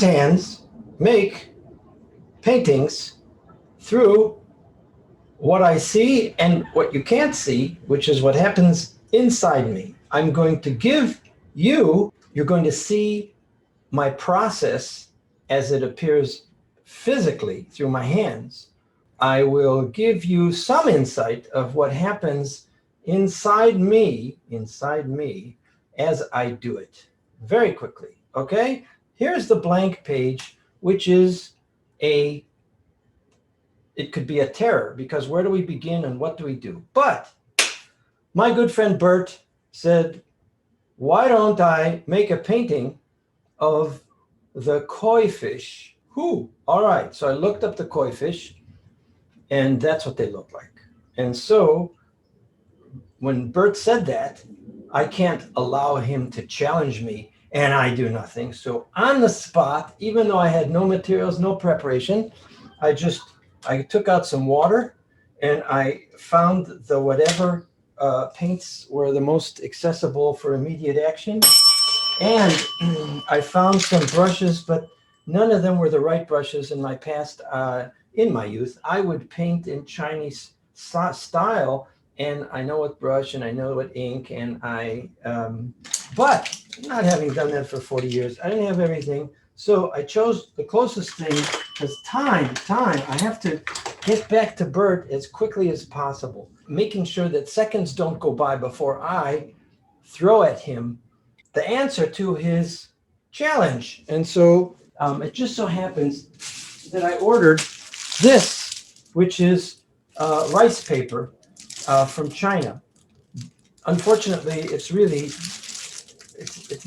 hands make paintings through what I see and what you can't see, which is what happens inside me. I'm going to give you're going to see my process as it appears physically through my hands. I will give you some insight of what happens inside me, as I do it very quickly. Okay? Here's the blank page, which is it could be a terror, because where do we begin and what do we do? But my good friend Bert said, why don't I make a painting of the koi fish? All right, so I looked up the koi fish, and that's what they look like. And so when Bert said that, I can't allow him to challenge me, and I do nothing. So on the spot, even though I had no materials, no preparation, I took out some water, and I found the whatever paints were the most accessible for immediate action. And I found some brushes, but none of them were the right brushes. In my past, in my youth, I would paint in Chinese style, and I know what brush and I know what ink, and but not having done that for 40 years, I didn't have everything. So I chose the closest thing, because time, I have to get back to Bert as quickly as possible, making sure that seconds don't go by before I throw at him the answer to his challenge. And so it just so happens that I ordered this, which is rice paper from China. Unfortunately, it's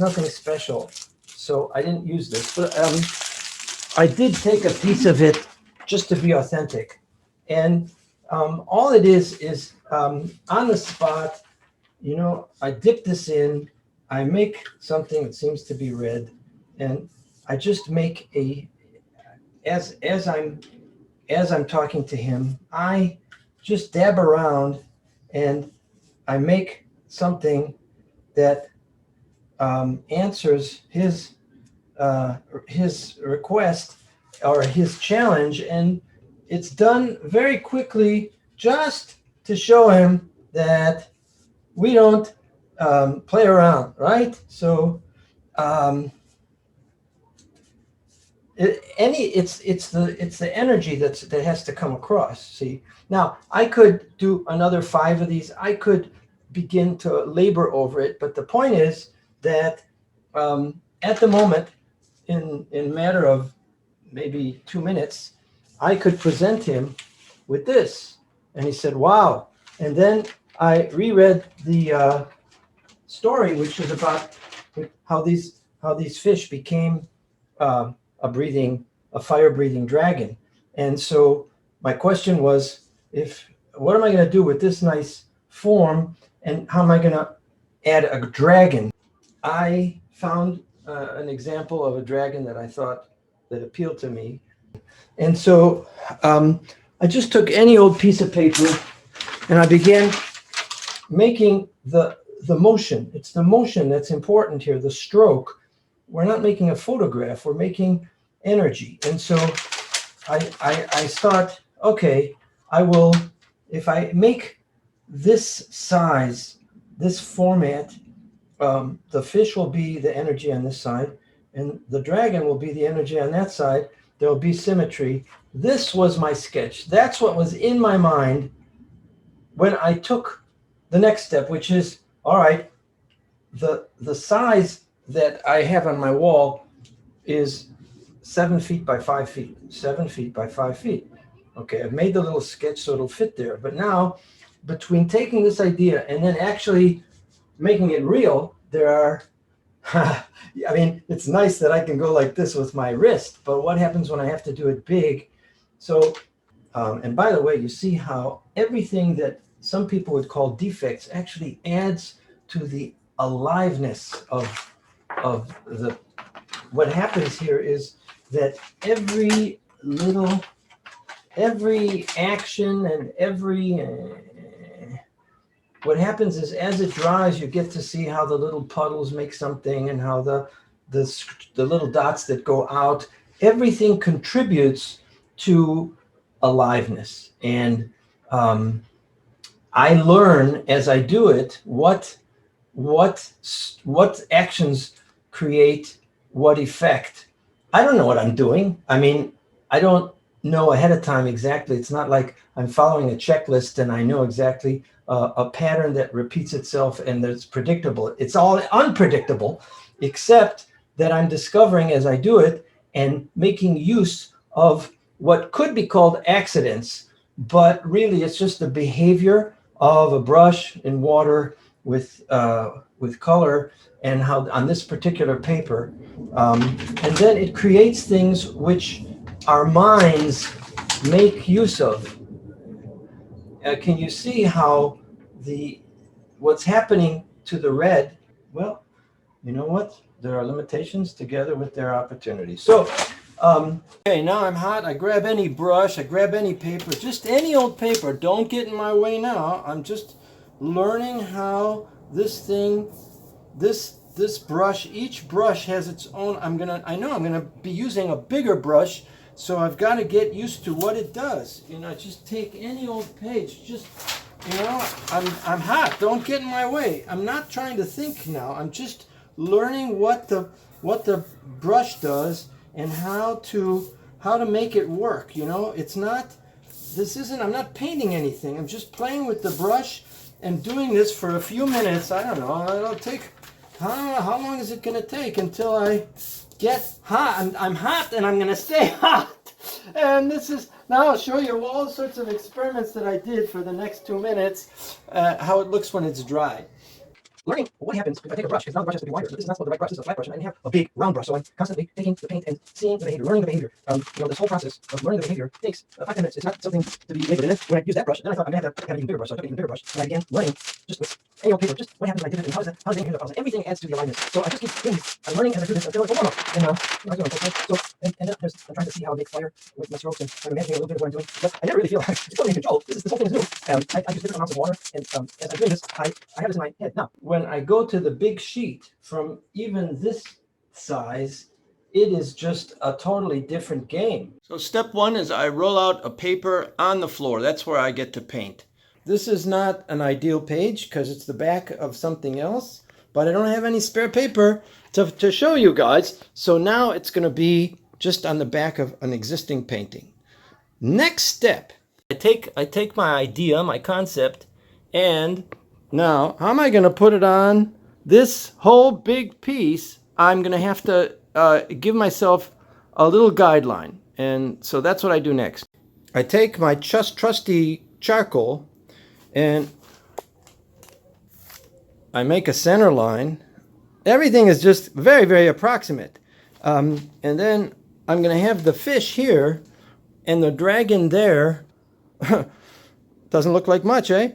nothing special, so I didn't use this. But I did take a piece of it just to be authentic. And all it is on the spot, I dip this in, I make something that seems to be red, and I just make as I'm talking to him, I just dab around and I make something that answers his request or his challenge, and it's done very quickly, just to show him that we don't play around, right? So it's the energy that has to come across. See, now I could do another 5 of these. I could begin to labor over it, but the point is that at the moment, in a matter of maybe 2 minutes, I could present him with this, and he said, "Wow!" And then I reread the story, which is about how these fish became a fire-breathing dragon. And so my question was, what am I going to do with this nice form, and how am I going to add a dragon? I found an example of a dragon that I thought that appealed to me. And so I just took any old piece of paper, and I began making the motion. It's the motion that's important here, the stroke. We're not making a photograph, we're making energy. And so I thought, okay, if I make this size, this format, the fish will be the energy on this side, and the dragon will be the energy on that side. There will be symmetry. This was my sketch. That's what was in my mind when I took the next step, which is, all right, the size that I have on my wall is 7 feet by 5 feet, 7 feet by 5 feet. Okay, I've made the little sketch so it'll fit there. But now, between taking this idea and then actually making it real, there are, I mean, it's nice that I can go like this with my wrist, but what happens when I have to do it big? So, and by the way, you see how everything that some people would call defects actually adds to the aliveness of what happens here is that every action and what happens is, as it dries, you get to see how the little puddles make something, and how the the little dots that go out, everything contributes to aliveness. And I learn as I do it what what actions create what effect. I don't know what I'm doing. I mean, I don't know ahead of time exactly. It's not like I'm following a checklist and I know exactly a pattern that repeats itself and that's predictable. It's all unpredictable, except that I'm discovering as I do it and making use of what could be called accidents, but really it's just the behavior of a brush in water with color, and how on this particular paper, and then it creates things which our minds make use of. Can you see how what's happening to the red? Well, you know what? There are limitations together with their opportunities. So, okay, now I'm hot. I grab any brush, I grab any paper, just any old paper. Don't get in my way now. I'm just learning how this thing, this brush, each brush has its own. I know I'm gonna be using a bigger brush, so I've got to get used to what it does. You know, just take any old page. Just, you know, I'm hot. Don't get in my way. I'm not trying to think now. I'm just learning what the brush does and how to make it work. You know, it's not. I'm not painting anything. I'm just playing with the brush and doing this for a few minutes. I don't know. It'll take. I don't know how long is it going to take until I get hot. I'm hot and I'm going to stay hot. And now I'll show you all sorts of experiments that I did for the next 2 minutes, how it looks when it's dry. Learning what happens if I take a brush, because now the brush has to be wider. So this is not the right brush, this is a flat brush, and I didn't have a big round brush. So I'm constantly taking the paint and seeing the behavior, learning the behavior. This whole process of learning the behavior takes 5 minutes. It's not something to be labored. And then when I use that brush, then I thought I'm going to have to have an even bigger brush. So I took an even bigger brush, and I began learning just with any old paper, just what happens when I did it, and how does it behave in the everything adds to the aliveness. So I just keep doing this. I'm learning as I do this until it's warm up. And I'm doing it. So and then I'm trying to see how I make fire with my strokes, and I'm imagining a little bit of what I'm doing. But I never really feel like it's totally in control. This whole thing is new. I use different amounts of water, and as I'm doing this, I have this in my head. Now, when I go to the big sheet from even this size, it is just a totally different game. So step one is I roll out a paper on the floor. That's where I get to paint. This is not an ideal page because it's the back of something else, but I don't have any spare paper to show you guys. So now it's going to be just on the back of an existing painting. Next step, I take my idea, my concept, and now how am I going to put it on this whole big piece? I'm going to have to give myself a little guideline. And so that's what I do next. I take my trusty charcoal and I make a center line. Everything is just very, very approximate. And then I'm going to have the fish here and the dragon there. Doesn't look like much, eh?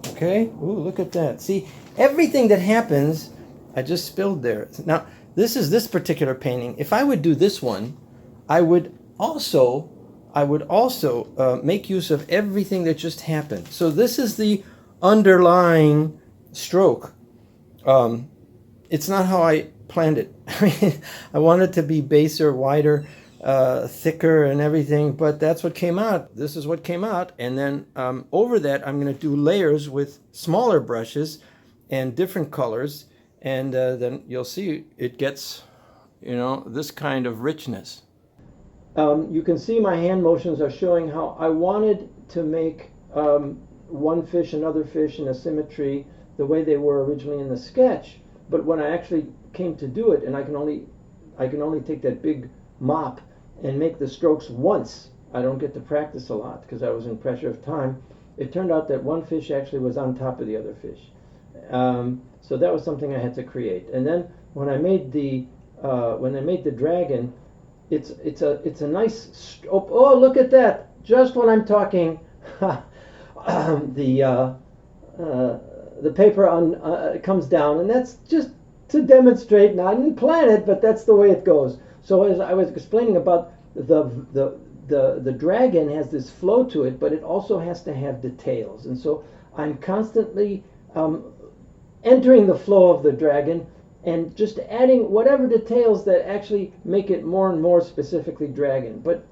Okay. Ooh, look at that. See, everything that happens, I just spilled there. Now, this particular painting. If I would do this one, I would also make use of everything that just happened. So this is the underlying stroke. It's not how I planned it. I mean, I wanted it to be baser, wider, thicker and everything, but that's what came out. This is what came out. And then over that, I'm going to do layers with smaller brushes and different colors. And then you'll see it gets, this kind of richness. You can see my hand motions are showing how I wanted to make one fish, another fish in a symmetry the way they were originally in the sketch. But when I actually came to do it, and I can only take that big mop and make the strokes once. I don't get to practice a lot because I was in pressure of time. It turned out that one fish actually was on top of the other fish. So that was something I had to create. And then when I made the dragon, it's a nice oh, look at that! Just when I'm talking, the paper comes down, and that's just to demonstrate. Now I didn't plan it, but that's the way it goes. So as I was explaining about the dragon has this flow to it, but it also has to have details, and so I'm constantly um, entering the flow of the dragon and just adding whatever details that actually make it more and more specifically dragon. But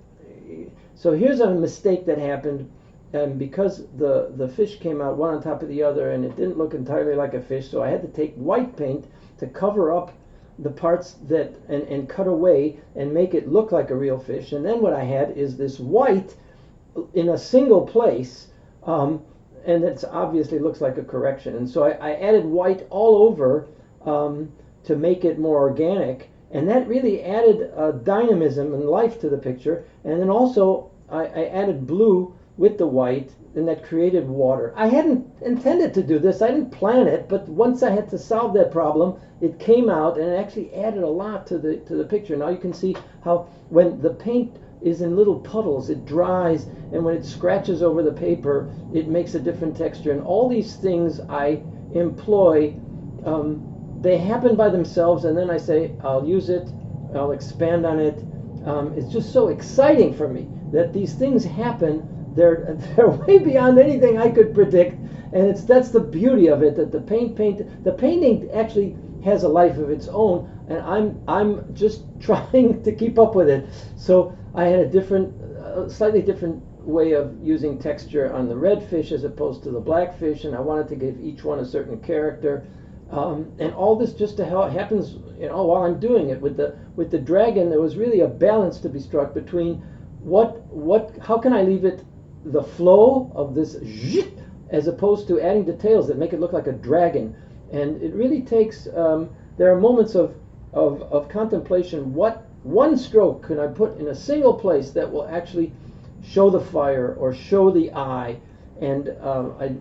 so here's a mistake that happened, and because the fish came out one on top of the other and it didn't look entirely like a fish, so I had to take white paint to cover up the parts that and cut away and make it look like a real fish. And then what I had is this white in a single place, and it obviously looks like a correction. And so I added white all over to make it more organic, and that really added dynamism and life to the picture. And then also I added blue with the white, and that created water. I hadn't intended to do this, I didn't plan it, but once I had to solve that problem, it came out and it actually added a lot to the picture. Now you can see how when the paint is in little puddles, it dries, and when it scratches over the paper, it makes a different texture. And all these things I employ, they happen by themselves, and then I say, I'll use it, I'll expand on it. It's just so exciting for me that these things happen. They're way beyond anything I could predict, and that's the beauty of it, that the painting actually has a life of its own, and I'm just trying to keep up with it. So I had a slightly different way of using texture on the red fish as opposed to the black fish, and I wanted to give each one a certain character. And all this just to how it happens, while I'm doing it with the dragon. There was really a balance to be struck between how can I leave it the flow of this as opposed to adding details that make it look like a dragon. And it really takes there are moments of contemplation. What one stroke can I put in a single place that will actually show the fire or show the eye? And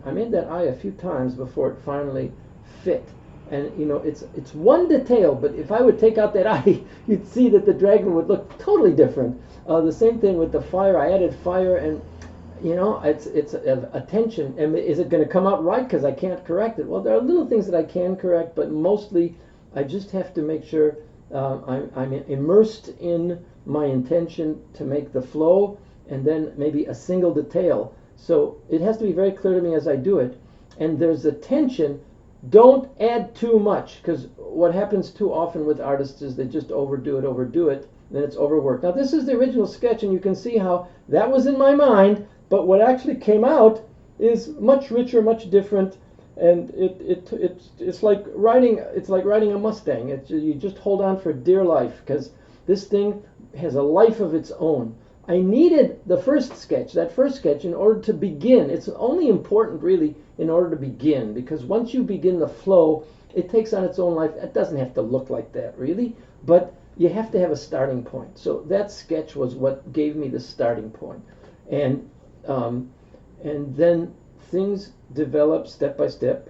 I made that eye a few times before it finally fit. And it's one detail, but if I would take out that eye, you'd see that the dragon would look totally different. The same thing with the fire. I added fire, and it's attention. And is it going to come out right because I can't correct it? Well, there are little things that I can correct, but mostly I just have to make sure I'm immersed in my intention to make the flow, and then maybe a single detail. So it has to be very clear to me as I do it. And there's a tension. Don't add too much, because what happens too often with artists is they just overdo it, then it's overworked. Now this is the original sketch, and you can see how that was in my mind, but what actually came out is much richer, much different, and it's like riding a Mustang. You just hold on for dear life, because this thing has a life of its own. I needed that first sketch in order to begin. It's only important really in order to begin, because once you begin the flow, it takes on its own life. It doesn't have to look like that really, but you have to have a starting point. So that sketch was what gave me the starting point. And then things develop step by step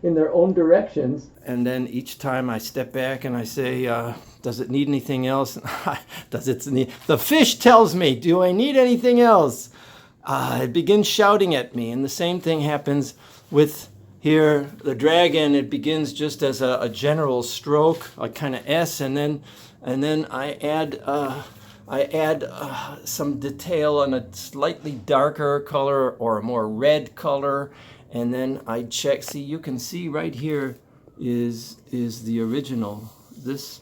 in their own directions. And then each time I step back and I say, does it need anything else? The fish tells me, do I need anything else? It begins shouting at me. And the same thing happens with here, the dragon. It begins just as a general stroke, a kind of S, and then I add some detail on a slightly darker color or a more red color, and then I check. See, you can see right here is the original. This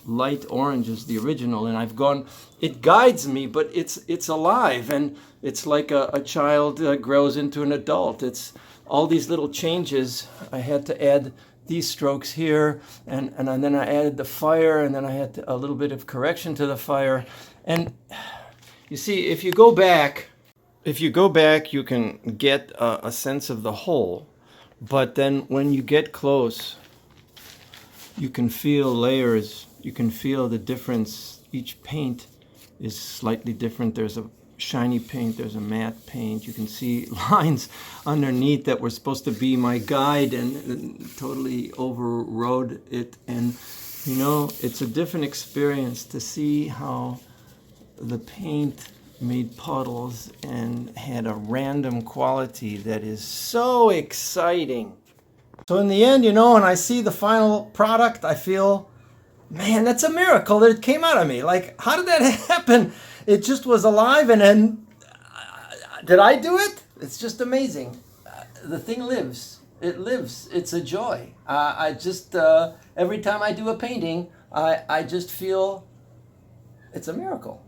light orange is the original, and I've gone. It guides me, but it's alive, and it's like a child grows into an adult. It's all these little changes. I had to add these strokes here, and then I added the fire, and then I had a little bit of correction to the fire. And you see, if you go back, you can get a sense of the whole. But then when you get close, you can feel layers. You can feel the difference. Each paint is slightly different. There's a shiny paint, there's a matte paint. You can see lines underneath that were supposed to be my guide and totally overrode it. And it's a different experience to see how the paint made puddles and had a random quality that is so exciting. So in the end, when I see the final product, I feel, man, that's a miracle that it came out of me. Like, how did that happen? It just was alive, and then did I do it? It's just amazing. The thing lives. it lives. It's a joy. I just every time I do a painting, I just feel it's a miracle.